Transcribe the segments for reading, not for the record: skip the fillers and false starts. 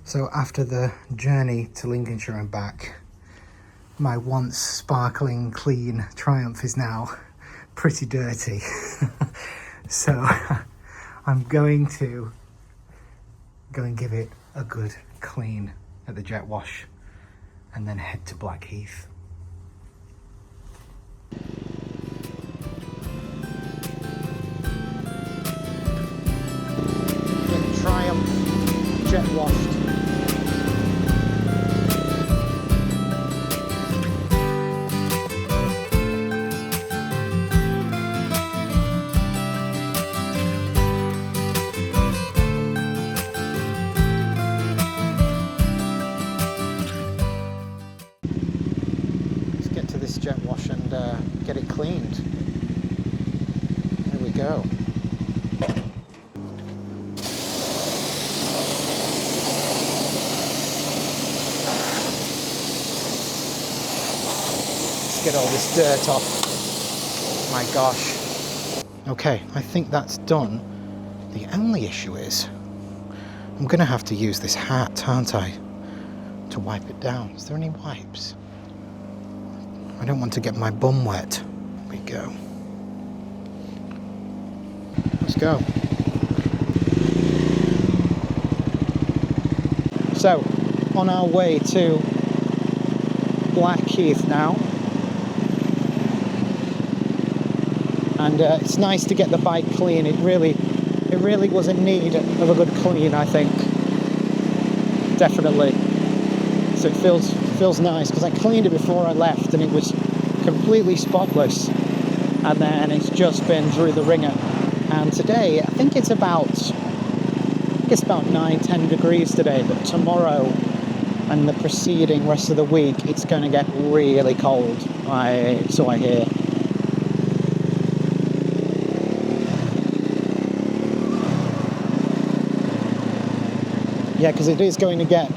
So after the journey to Lincolnshire and back, my once sparkling, clean Triumph is now pretty dirty. So I'm going to go and give it a good clean at the jet wash and then head to Blackheath. Get Triumph jet washed. This jet wash and get it cleaned. There we go. Let's get all this dirt off. My gosh. Okay, I think that's done. The only issue is I'm gonna have to use this hat, aren't I, to wipe it down. Is there any wipes? I don't want to get my bum wet. Here we go. Let's go. So, on our way to Blackheath now. And it's nice to get the bike clean. It really was in need of a good clean, I think. Definitely. So it feels nice, because I cleaned it before I left and it was completely spotless, and then it's just been through the ringer. And today I think it's about 9-10 degrees today, but tomorrow and the preceding rest of the week it's going to get really cold, so I hear. Yeah, because it is going to get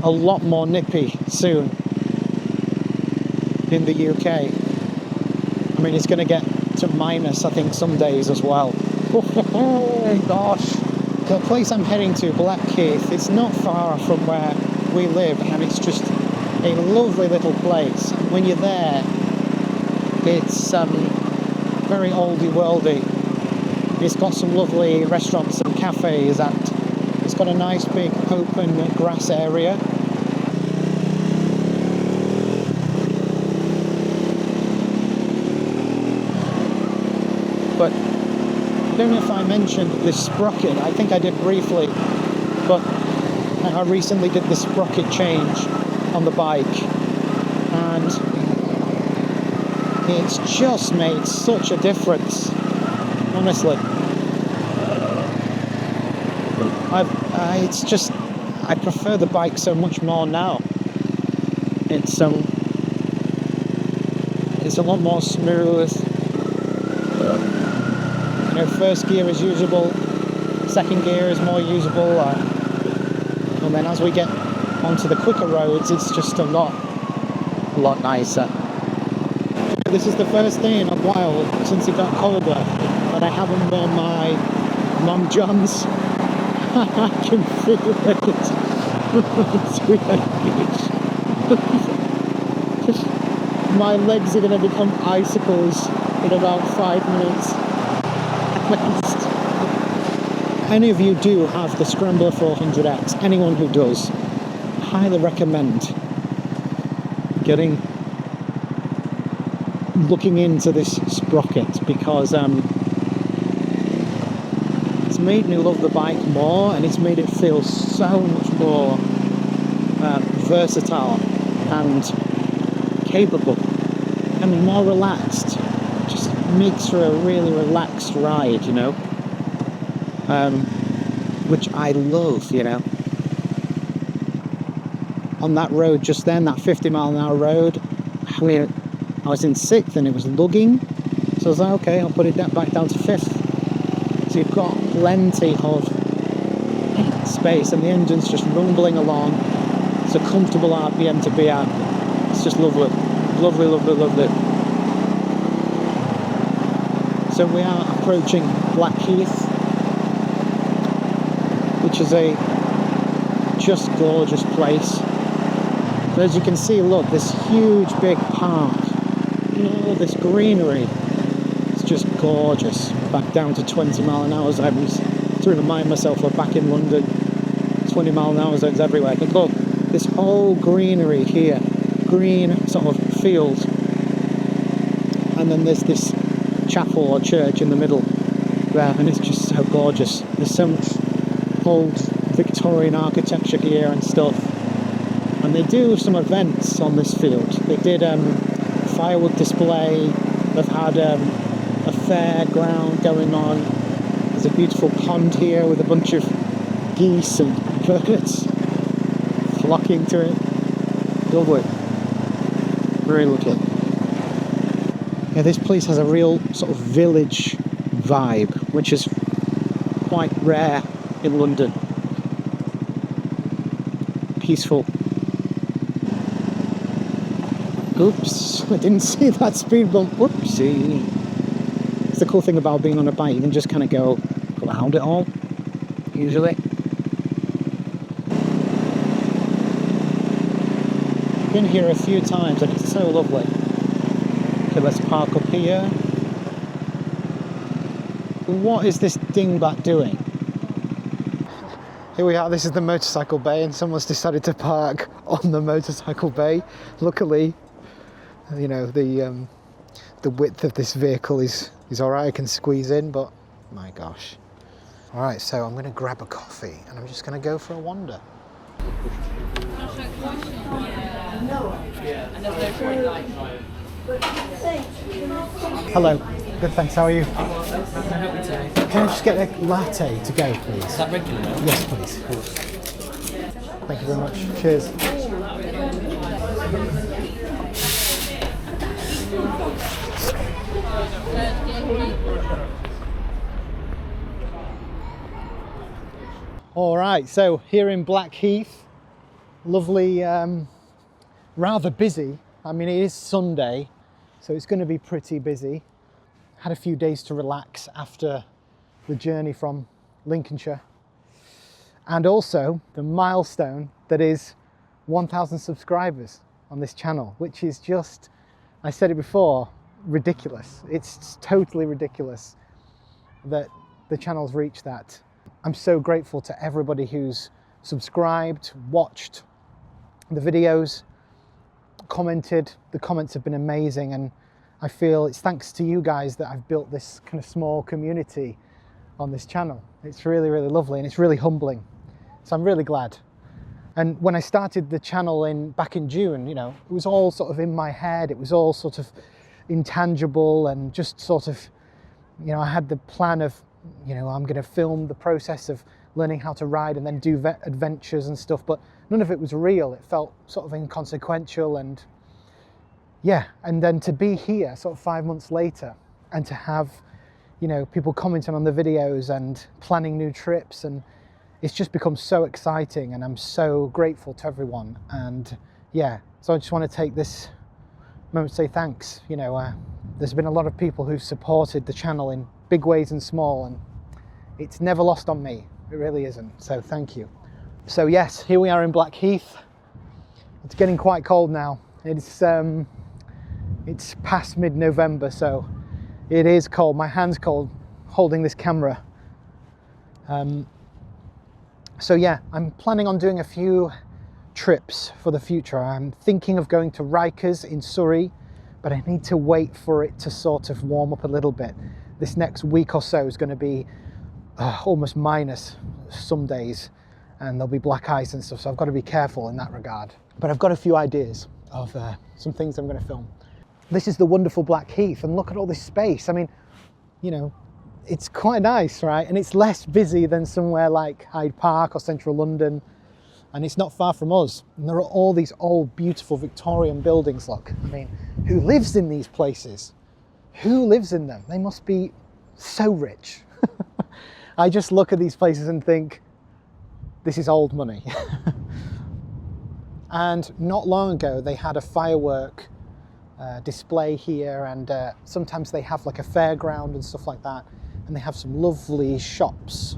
a lot more nippy soon in the UK. I mean, it's going to get to minus, I think, some days as well. Oh gosh. The place I'm heading to, Blackheath, it's not far from where we live, and it's just a lovely little place. When you're there, it's very oldie worldy. It's got some lovely restaurants and cafes, and it's got a nice big open grass area. But I don't know if I mentioned this Sprocket. I think I did briefly, but I recently did the Sprocket change on the bike, and it's just made such a difference, honestly. I prefer the bike so much more now. It's a lot more smooth. You know, first gear is usable, second gear is more usable, and then as we get onto the quicker roads, it's just a lot nicer. This is the first day in a while since it got colder that I haven't worn my long johns. I can feel it. My legs are going to become icicles in about 5 minutes. Any of you do have the Scrambler 400X, anyone who does, highly recommend looking into this Sprocket, because it's made me love the bike more, and it's made it feel so much more versatile and capable and more relaxed. Just makes for a really relaxed ride, you know, which I love, you know. On that road just then, that 50-mile-an-hour road, I mean, I was in 6th and it was lugging, so I was like, okay, I'll put it back down to 5th. So you've got plenty of space, and the engine's just rumbling along. It's a comfortable RPM to be at. It's just lovely. Lovely, lovely, lovely. So we are approaching Blackheath, which is a just gorgeous place. But as you can see, look, this huge big park, all this greenery, it's just gorgeous. Back down to 20 mile an hour zones. To remind myself we're back in London. 20 mile an hour zones everywhere. But look, this whole greenery here, green sort of field, and then there's this chapel or church in the middle there, and it's just so gorgeous. There's so much old Victorian architecture here and stuff, and they do some events on this field. They did firewood display, they've had a fairground going on. There's a beautiful pond here with a bunch of geese and birds flocking to it. Lovely, very lovely. Yeah, this place has a real sort of village vibe, which is quite rare in London. Peaceful. Oops, I didn't see that speed bump. Whoopsie. It's the cool thing about being on a bike, you can just kind of go around it all, usually. I've been here a few times and it's so lovely. Okay, let's park up here. What is this dingbat doing? Here we are, this is the motorcycle bay, and someone's decided to park on the motorcycle bay. Luckily, you know, the width of this vehicle is alright, I can squeeze in, but my gosh. Alright, so I'm going to grab a coffee and I'm just going to go for a wander. Hello, good, thanks, how are you? Can I just get a latte to go, please? Is that regular milk? Yes, please. Of course. Thank you very much. Cheers. All right, so here in Blackheath, lovely, rather busy. I mean, it is Sunday, so it's going to be pretty busy. Had a few days to relax after the journey from Lincolnshire. And also the milestone that is 1,000 subscribers on this channel, which is just, I said it before, ridiculous. It's totally ridiculous that the channel's reached that. I'm so grateful to everybody who's subscribed, watched the videos, commented. The comments have been amazing, and I feel it's thanks to you guys that I've built this kind of small community on this channel. It's really, really lovely, and it's really humbling. So I'm really glad. And when I started the channel back in June, you know, it was all sort of in my head. It was all sort of intangible and just sort of, you know, I had the plan of, you know, I'm going to film the process of learning how to ride and then do adventures and stuff, but none of it was real. It felt sort of inconsequential, and yeah, and then to be here sort of 5 months later and to have, you know, people commenting on the videos and planning new trips, and it's just become so exciting, and I'm so grateful to everyone. And yeah, so I just want to take this moment to say thanks. You know, there's been a lot of people who've supported the channel in big ways and small, and it's never lost on me. It really isn't. So thank you. So yes, here we are in Blackheath. It's getting quite cold now. It's past mid-November, so it is cold. My hand's cold holding this camera. So yeah, I'm planning on doing a few trips for the future. I'm thinking of going to Rikers in Surrey, but I need to wait for it to sort of warm up a little bit. This next week or so is going to be almost minus some days, and there'll be black ice and stuff, so I've got to be careful in that regard. But I've got a few ideas of some things I'm going to film. This is the wonderful Blackheath, and look at all this space. I mean, you know, it's quite nice, right? And it's less busy than somewhere like Hyde Park or central London, and it's not far from us. And there are all these old, beautiful Victorian buildings, look. I mean, who lives in these places? Who lives in them? They must be so rich. I just look at these places and think, this is old money. And not long ago, they had a firework display here, and sometimes they have like a fairground and stuff like that. And they have some lovely shops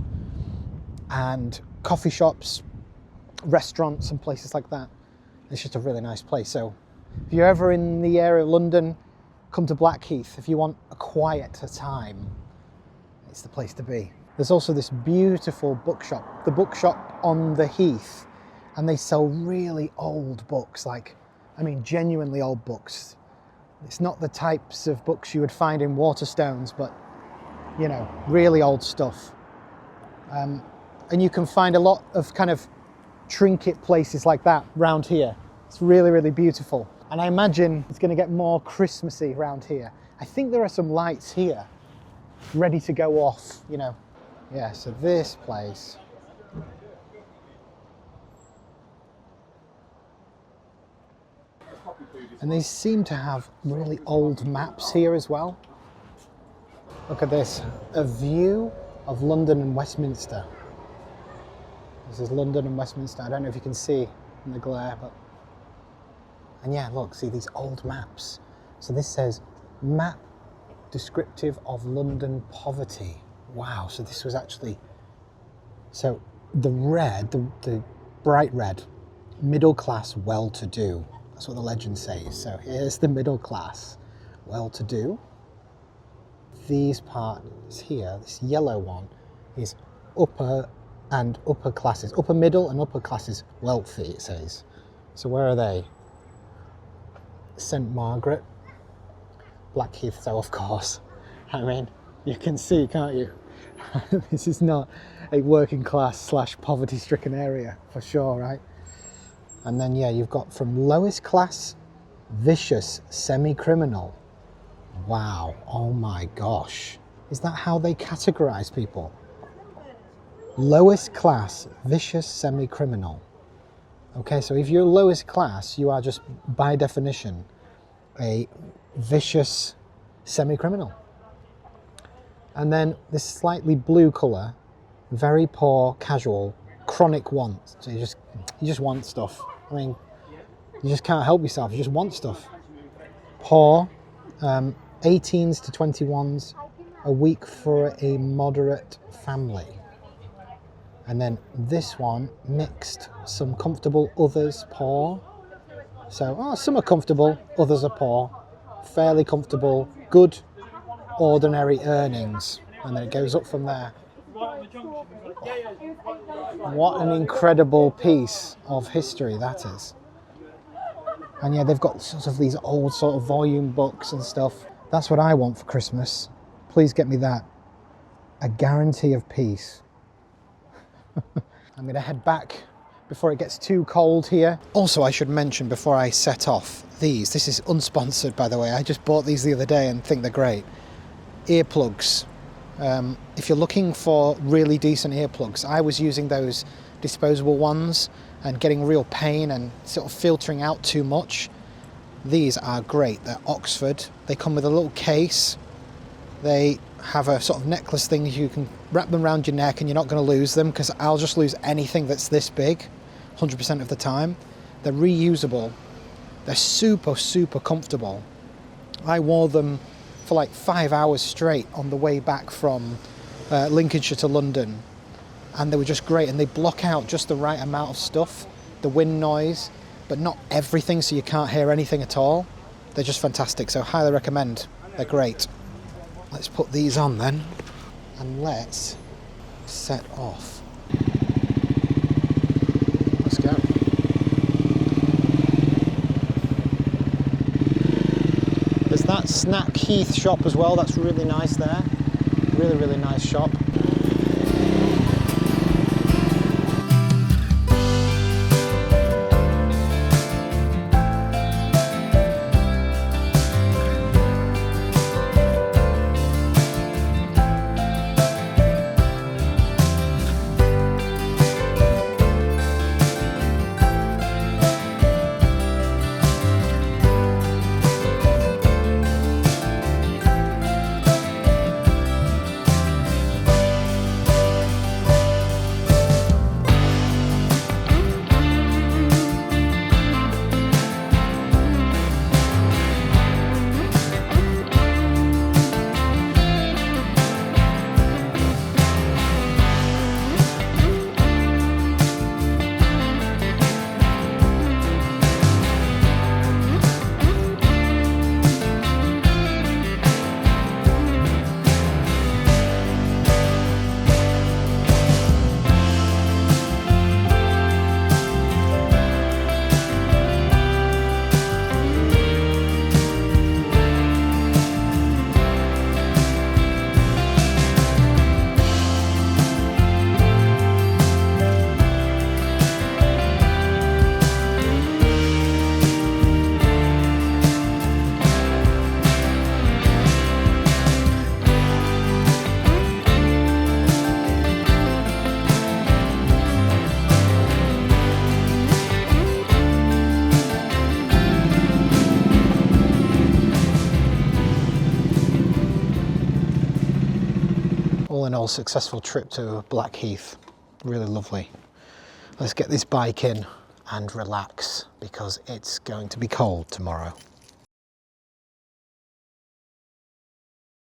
and coffee shops restaurants and places like that. It's just a really nice place. So if you're ever in the area of London, come to Blackheath. If you want a quieter time, it's the place to be. There's also this beautiful bookshop, the bookshop on the Heath, and they sell really old books, like, I mean, genuinely old books. It's not the types of books you would find in Waterstones, but, you know, really old stuff. And you can find a lot of kind of trinket places like that round here. It's really, really beautiful. And I imagine it's going to get more Christmassy around here. I think there are some lights here ready to go off, you know. Yeah, so this place. And they seem to have really old maps here as well. Look at this, a view of London and Westminster. This is London and Westminster. I don't know if you can see in the glare, but... And yeah, look, see these old maps. So this says, map descriptive of London poverty. Wow, so this was actually... So the red, the bright red, middle class, well-to-do. That's what the legend says. So here's the middle class, well-to-do. These parts here, this yellow one, is upper and upper classes. Upper middle and upper classes wealthy, it says. So where are they? St Margaret, Blackheath, so of course. I mean, you can see, can't you? This is not a working class / poverty stricken area, for sure, right? And then, yeah, you've got from lowest class, vicious, semi-criminal. Wow, oh my gosh. Is that how they categorize people? Lowest class, vicious, semi-criminal. Okay, so if you're lowest class, you are just, by definition, a vicious semi-criminal. And then this slightly blue colour, very poor, casual, chronic want. So you just want stuff. I mean, you just can't help yourself, you just want stuff. Poor, 18s to 21s, a week for a moderate family. And then this one, mixed, some comfortable, others poor. So, some are comfortable, others are poor. Fairly comfortable, good, ordinary earnings. And then it goes up from there. What an incredible piece of history that is. And yeah, they've got sort of these old sort of volume books and stuff. That's what I want for Christmas. Please get me that. A guarantee of peace. I'm going to head back before it gets too cold here. Also, I should mention before I set off, this is unsponsored, by the way. I just bought these the other day and think they're great. Earplugs. If you're looking for really decent earplugs, I was using those disposable ones and getting real pain and sort of filtering out too much. These are great. They're Oxford. They come with a little case. They have a sort of necklace thing. You can wrap them around your neck and you're not going to lose them, because I'll just lose anything that's this big 100% of the time. They're reusable. They're super, super comfortable. I wore them for like 5 hours straight on the way back from Lincolnshire to London, and they were just great, and they block out just the right amount of stuff, the wind noise, but not everything, so you can't hear anything at all. They're just fantastic, so highly recommend. They're great. Let's put these on then, and let's set off. Let's go. There's that Blackheath shop as well, that's really nice there. Really, really nice shop. and all successful trip to Blackheath. Really lovely. Let's get this bike in and relax because it's going to be cold tomorrow.